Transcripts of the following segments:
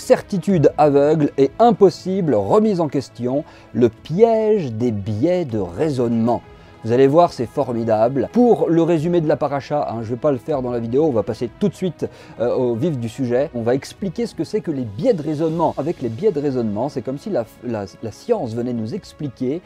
certitude aveugle et impossible remise en question, le piège des biais de raisonnement. Vous allez voir, c'est formidable. Pour le résumé de la paracha, je ne vais pas le faire dans la vidéo, on va passer tout de suite au vif du sujet. On va expliquer ce que c'est que les biais de raisonnement. Avec les biais de raisonnement, c'est comme si la science venait nous expliquer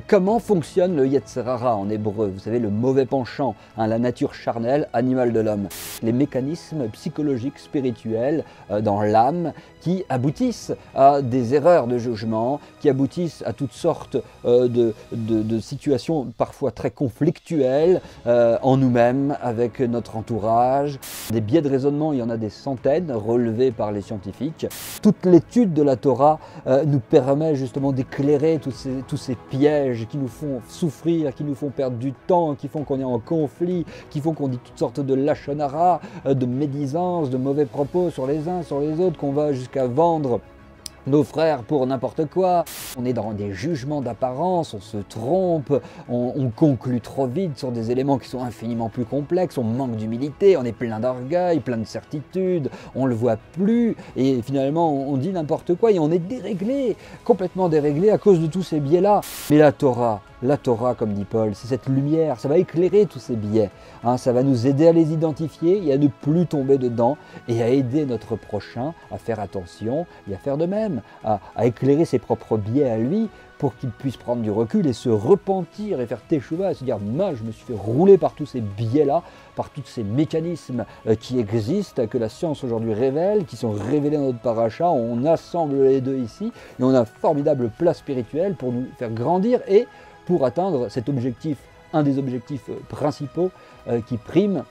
comment fonctionne le Yetzer Hara en hébreu. Vous savez, le mauvais penchant, la nature charnelle, animale de l'homme. Les mécanismes psychologiques, spirituels dans l'âme qui aboutissent à des erreurs de jugement, qui aboutissent à toutes sortes de situations parfois très conflictuelles en nous-mêmes, avec notre entourage. Des biais de raisonnement, il y en a des centaines relevés par les scientifiques. Toute l'étude de la Torah nous permet justement d'éclairer tous ces pièges qui nous font souffrir, qui nous font perdre du temps, qui font qu'on est en conflit, qui font qu'on dit toutes sortes de lachon hara, de médisance, de mauvais propos sur les uns, sur les autres, qu'on va jusqu'à vendre nos frères pour n'importe quoi. On est dans des jugements d'apparence, on se trompe, on conclut trop vite sur des éléments qui sont infiniment plus complexes, on manque d'humilité, on est plein d'orgueil, plein de certitude, on ne le voit plus et finalement on dit n'importe quoi et on est déréglé, complètement déréglé à cause de tous ces biais-là. Mais la Torah, comme dit Paul, c'est cette lumière, ça va éclairer tous ces biais, ça va nous aider à les identifier et à ne plus tomber dedans et à aider notre prochain à faire attention et à faire de même, à éclairer ses propres biais à lui pour qu'il puisse prendre du recul et se repentir et faire teshuva et se dire « moi je me suis fait rouler par tous ces biais-là, par tous ces mécanismes qui existent, que la science aujourd'hui révèle, qui sont révélés dans notre paracha, on assemble les deux ici et on a une formidable place spirituelle pour nous faire grandir et pour atteindre cet objectif, un des objectifs principaux qui prime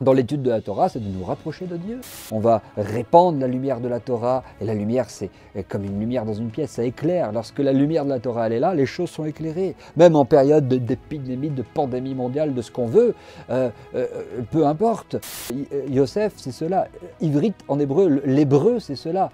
dans l'étude de la Torah, c'est de nous rapprocher de Dieu. On va répandre la lumière de la Torah, et la lumière, c'est comme une lumière dans une pièce, ça éclaire. Lorsque la lumière de la Torah, elle est là, les choses sont éclairées. Même en période d'épidémie, de pandémie mondiale, de ce qu'on veut, peu importe. Yosef, c'est cela. Ivrit, en hébreu, l'hébreu, c'est cela.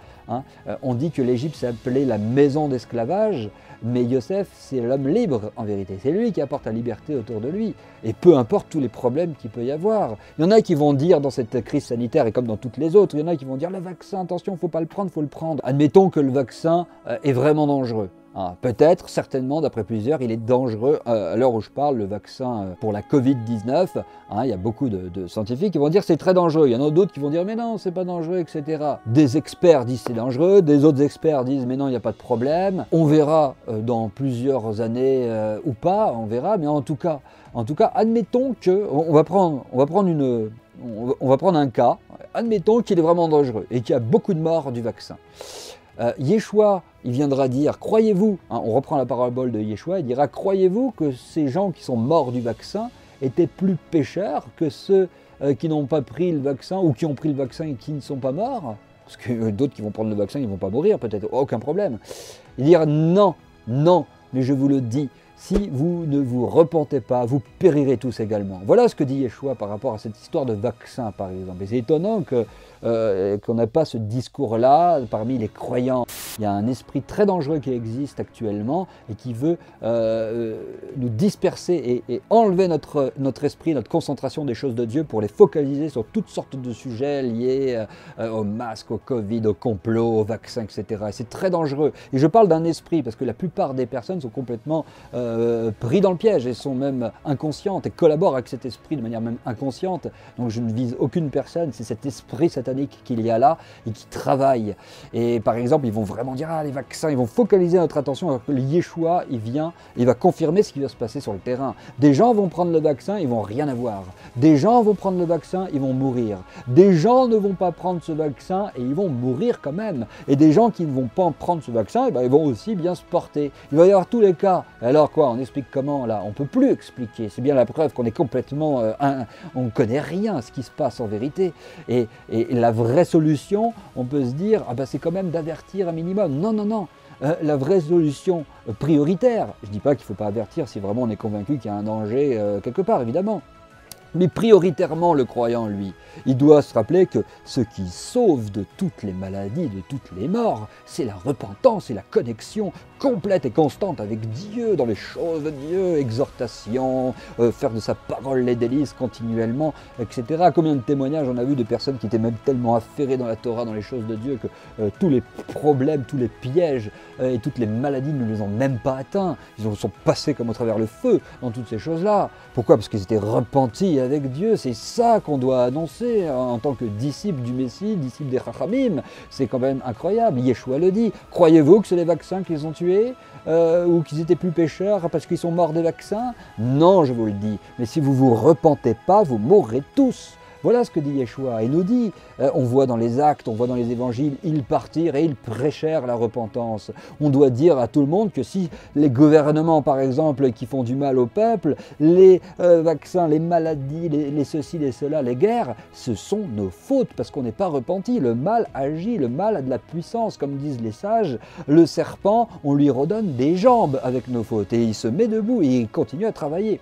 On dit que l'Égypte s'appelait la maison d'esclavage, mais Yosef, c'est l'homme libre en vérité. C'est lui qui apporte la liberté autour de lui. Et peu importe tous les problèmes qu'il peut y avoir. Il y en a qui vont dire dans cette crise sanitaire, et comme dans toutes les autres, il y en a qui vont dire le vaccin, attention, il ne faut pas le prendre, il faut le prendre. Admettons que le vaccin est vraiment dangereux. Peut-être, certainement, d'après plusieurs, il est dangereux. À l'heure où je parle, le vaccin pour la Covid-19, il y a beaucoup de scientifiques qui vont dire que c'est très dangereux. Il y en a d'autres qui vont dire mais non, c'est pas dangereux, etc. Des experts disent c'est dangereux, des autres experts disent mais non, il n'y a pas de problème. On verra dans plusieurs années ou pas, on verra, mais en tout cas, admettons que on va prendre un cas, admettons qu'il est vraiment dangereux et qu'il y a beaucoup de morts du vaccin. Yeshua, il viendra dire, croyez-vous, on reprend la parabole de Yeshua, il dira, croyez-vous que ces gens qui sont morts du vaccin étaient plus pécheurs que ceux qui n'ont pas pris le vaccin ou qui ont pris le vaccin et qui ne sont pas morts? Parce que d'autres qui vont prendre le vaccin, ils ne vont pas mourir, peut-être, aucun problème. Il dira, non, mais je vous le dis, si vous ne vous repentez pas, vous périrez tous également. Voilà ce que dit Yeshua par rapport à cette histoire de vaccin, par exemple. Et c'est étonnant qu'on n'ait pas ce discours-là parmi les croyants. Il y a un esprit très dangereux qui existe actuellement et qui veut nous disperser et enlever notre esprit, notre concentration des choses de Dieu pour les focaliser sur toutes sortes de sujets liés au masque, au Covid, au complot, au vaccin, etc. Et c'est très dangereux. Et je parle d'un esprit parce que la plupart des personnes sont complètement pris dans le piège et sont même inconscientes et collaborent avec cet esprit de manière même inconsciente. Donc je ne vise aucune personne, c'est cet esprit satanique qu'il y a là et qui travaille. Et par exemple, ils vont vraiment dire les vaccins, ils vont focaliser notre attention alors que le Yeshua, il vient, il va confirmer ce qui va se passer sur le terrain. Des gens vont prendre le vaccin, ils vont rien avoir. Des gens vont prendre le vaccin, ils vont mourir. Des gens ne vont pas prendre ce vaccin et ils vont mourir quand même. Et des gens qui ne vont pas prendre ce vaccin, ils vont aussi bien se porter. Il va y avoir tous les cas. Alors quoi, on explique comment là? On ne peut plus expliquer. C'est bien la preuve qu'on est complètement... on ne connaît rien à ce qui se passe en vérité. Et la vraie solution, on peut se dire, c'est quand même d'avertir un minimum. Non. La vraie solution prioritaire, je ne dis pas qu'il ne faut pas avertir si vraiment on est convaincu qu'il y a un danger quelque part, évidemment. Mais prioritairement, le croyant, lui, il doit se rappeler que ce qui sauve de toutes les maladies, de toutes les morts, c'est la repentance et la connexion complète et constante avec Dieu, dans les choses de Dieu, exhortation, faire de sa parole les délices continuellement, etc. Combien de témoignages on a vu de personnes qui étaient même tellement affairées dans la Torah, dans les choses de Dieu, que tous les problèmes, tous les pièges et toutes les maladies ne les ont même pas atteints. Ils sont passés comme au travers le feu dans toutes ces choses-là. Pourquoi? Parce qu'ils étaient repentis avec Dieu. C'est ça qu'on doit annoncer en tant que disciple du Messie, disciple des Chachamim. C'est quand même incroyable. Yeshua le dit. Croyez-vous que c'est les vaccins qui les ont tués ou qu'ils étaient plus pécheurs parce qu'ils sont morts des vaccins? Non, je vous le dis. Mais si vous ne vous repentez pas, vous mourrez tous. Voilà ce que dit Yeshua. Il nous dit, on voit dans les actes, on voit dans les évangiles, ils partirent et ils prêchèrent la repentance. On doit dire à tout le monde que si les gouvernements, par exemple, qui font du mal au peuple, les vaccins, les maladies, les ceci, les cela, les guerres, ce sont nos fautes parce qu'on n'est pas repenti. Le mal agit, le mal a de la puissance, comme disent les sages. Le serpent, on lui redonne des jambes avec nos fautes et il se met debout et il continue à travailler.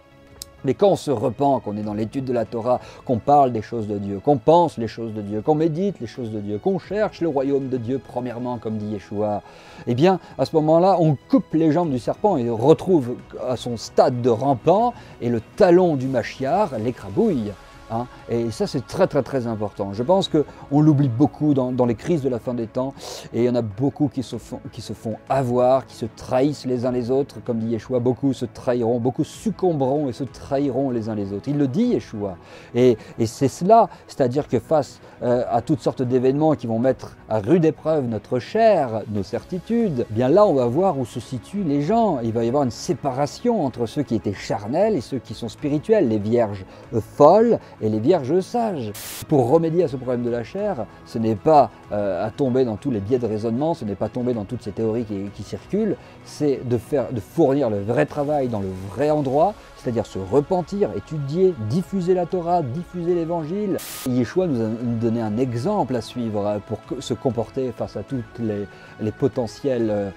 Mais quand on se repent, qu'on est dans l'étude de la Torah, qu'on parle des choses de Dieu, qu'on pense les choses de Dieu, qu'on médite les choses de Dieu, qu'on cherche le royaume de Dieu premièrement, comme dit Yeshua, eh bien, à ce moment-là, on coupe les jambes du serpent et retrouve à son stade de rampant et le talon du Mashiach l'écrabouille. Hein, et ça, c'est très très très important. Je pense qu'on l'oublie beaucoup dans les crises de la fin des temps, et il y en a beaucoup qui se font avoir, qui se trahissent les uns les autres, comme dit Yeshua, beaucoup se trahiront, beaucoup succomberont et se trahiront les uns les autres. Il le dit Yeshua, et c'est cela, c'est-à-dire que face à toutes sortes d'événements qui vont mettre à rude épreuve notre chair, nos certitudes, bien là on va voir où se situent les gens. Il va y avoir une séparation entre ceux qui étaient charnels et ceux qui sont spirituels, les vierges folles et les vierges sages. Pour remédier à ce problème de la chair, ce n'est pas à tomber dans tous les biais de raisonnement, ce n'est pas tomber dans toutes ces théories qui circulent, c'est de fournir le vrai travail dans le vrai endroit, c'est-à-dire se repentir, étudier, diffuser la Torah, diffuser l'Évangile. Yeshua nous a donné un exemple à suivre pour se comporter face à tous les potentiels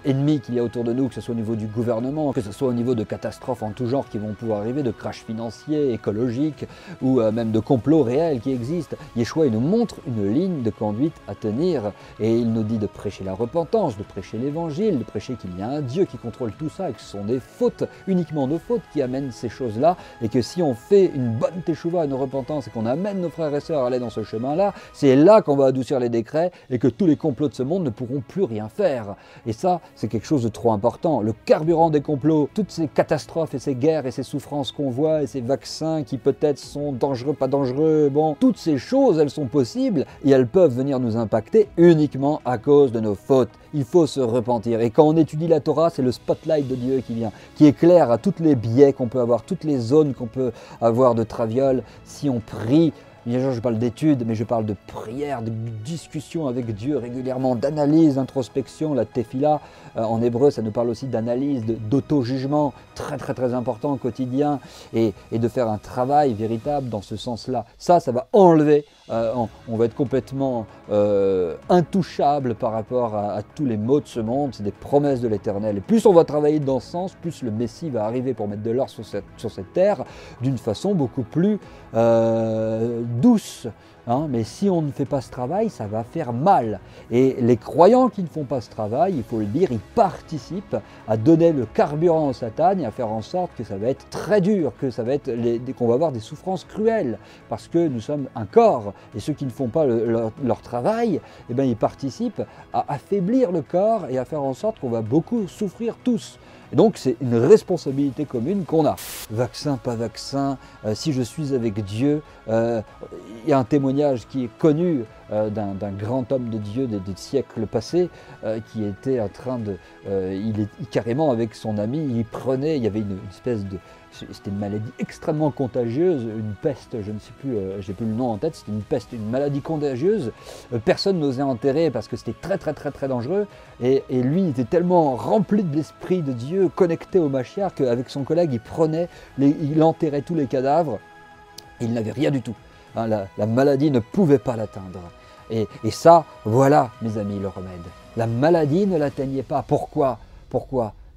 ennemis qu'il y a autour de nous, que ce soit au niveau du gouvernement, que ce soit au niveau de catastrophes en tout genre qui vont pouvoir arriver, de crash financiers, écologiques ou même de complots réels qui existent. Yeshua il nous montre une ligne de conduite à tenir et il nous dit de prêcher la repentance, de prêcher l'Évangile, de prêcher qu'il y a un Dieu qui contrôle tout ça et que ce sont des fautes, uniquement nos fautes qui amènent ces choses-là et que si on fait une bonne teshuva, une repentance et qu'on amène nos frères et sœurs à aller dans ce chemin-là, c'est là qu'on va adoucir les décrets et que tous les complots de ce monde ne pourront plus rien faire. Et ça, c'est quelque chose de trop important. Le carburant des complots, toutes ces catastrophes et ces guerres et ces souffrances qu'on voit et ces vaccins qui peut-être sont dangereux, pas dangereux, bon, toutes ces choses, elles sont possibles et elles peuvent venir nous impacter uniquement à cause de nos fautes. Il faut se repentir. Et quand on étudie la Torah, c'est le spotlight de Dieu qui vient, qui éclaire à tous les biais qu'on peut avoir, toutes les zones qu'on peut avoir de traviole. Si on prie, bien sûr je parle d'études, mais je parle de prière, de discussion avec Dieu régulièrement, d'analyse, d'introspection. La tefila, en hébreu, ça nous parle aussi d'analyse, d'auto-jugement, très très très important au quotidien, et de faire un travail véritable dans ce sens-là. Ça va enlever, on va être complètement intouchable par rapport à tous les maux de ce monde. C'est des promesses de l'Éternel. Et plus on va travailler dans ce sens, plus le Messie va arriver pour mettre de l'or sur cette terre d'une façon beaucoup plus douce. Hein, mais si on ne fait pas ce travail, ça va faire mal. Et les croyants qui ne font pas ce travail, il faut le dire, ils participent à donner le carburant au Satan et à faire en sorte que ça va être très dur, que ça va être qu'on va avoir des souffrances cruelles, parce que nous sommes un corps. Et ceux qui ne font pas leur travail, eh bien, ils participent à affaiblir le corps et à faire en sorte qu'on va beaucoup souffrir tous. Et donc c'est une responsabilité commune qu'on a. Vaccin, pas vaccin, si je suis avec Dieu, il y a un témoignage qui est connu d'un grand homme de Dieu des siècles passés qui était en train de... il est carrément avec son ami, il y avait une espèce de... C'était une maladie extrêmement contagieuse, une peste, je ne sais plus, j'ai plus le nom en tête, c'était une peste, une maladie contagieuse. Personne n'osait enterrer parce que c'était très très très très dangereux. Et lui, il était tellement rempli de l'esprit de Dieu, connecté au Mashiach, qu'avec son collègue, il enterrait tous les cadavres. Et il n'avait rien du tout. Hein, la maladie ne pouvait pas l'atteindre. Et ça, voilà, mes amis, le remède. La maladie ne l'atteignait pas. Pourquoi ?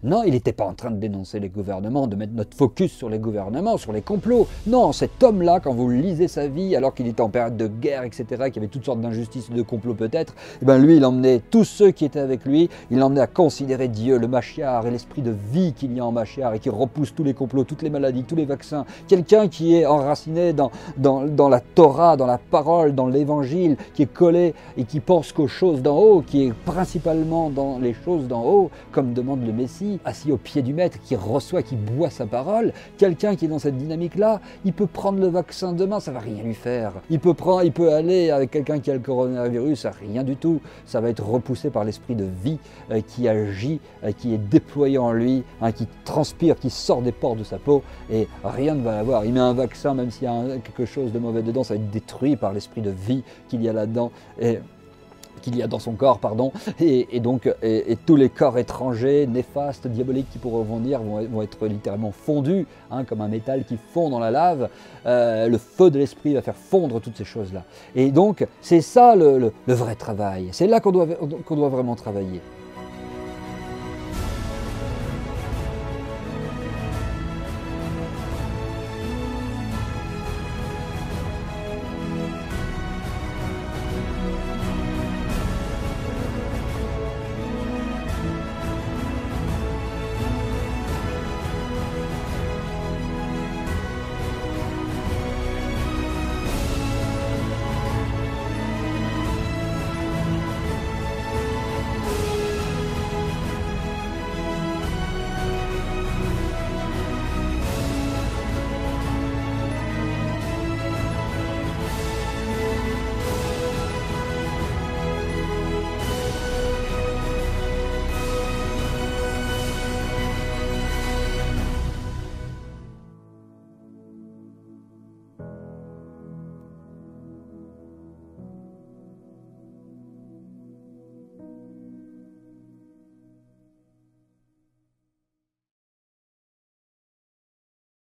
Non, il n'était pas en train de dénoncer les gouvernements, de mettre notre focus sur les gouvernements, sur les complots. Non, cet homme-là, quand vous lisez sa vie, alors qu'il était en période de guerre, etc., qu'il y avait toutes sortes d'injustices et de complots peut-être, eh ben lui, il emmenait tous ceux qui étaient avec lui, il l'emmenait à considérer Dieu, le Machiar et l'esprit de vie qu'il y a en Machiar et qui repousse tous les complots, toutes les maladies, tous les vaccins. Quelqu'un qui est enraciné dans la Torah, dans la parole, dans l'évangile, qui est collé et qui pense qu'aux choses d'en haut, qui est principalement dans les choses d'en haut, comme demande le Messie, assis au pied du maître, qui reçoit, qui boit sa parole. Quelqu'un qui est dans cette dynamique-là, il peut prendre le vaccin demain, ça va rien lui faire. Il peut aller avec quelqu'un qui a le coronavirus, rien du tout. Ça va être repoussé par l'esprit de vie qui agit, qui est déployé en lui, qui transpire, qui sort des pores de sa peau et rien ne va l'avoir. Il met un vaccin, même s'il y a quelque chose de mauvais dedans, ça va être détruit par l'esprit de vie qu'il y a là-dedans. Qu'il y a dans son corps, pardon, et donc tous les corps étrangers, néfastes, diaboliques qui pourront venir vont être littéralement fondus, comme un métal qui fond dans la lave. Le feu de l'esprit va faire fondre toutes ces choses-là. Et donc, c'est ça le vrai travail. C'est là qu'on doit vraiment travailler.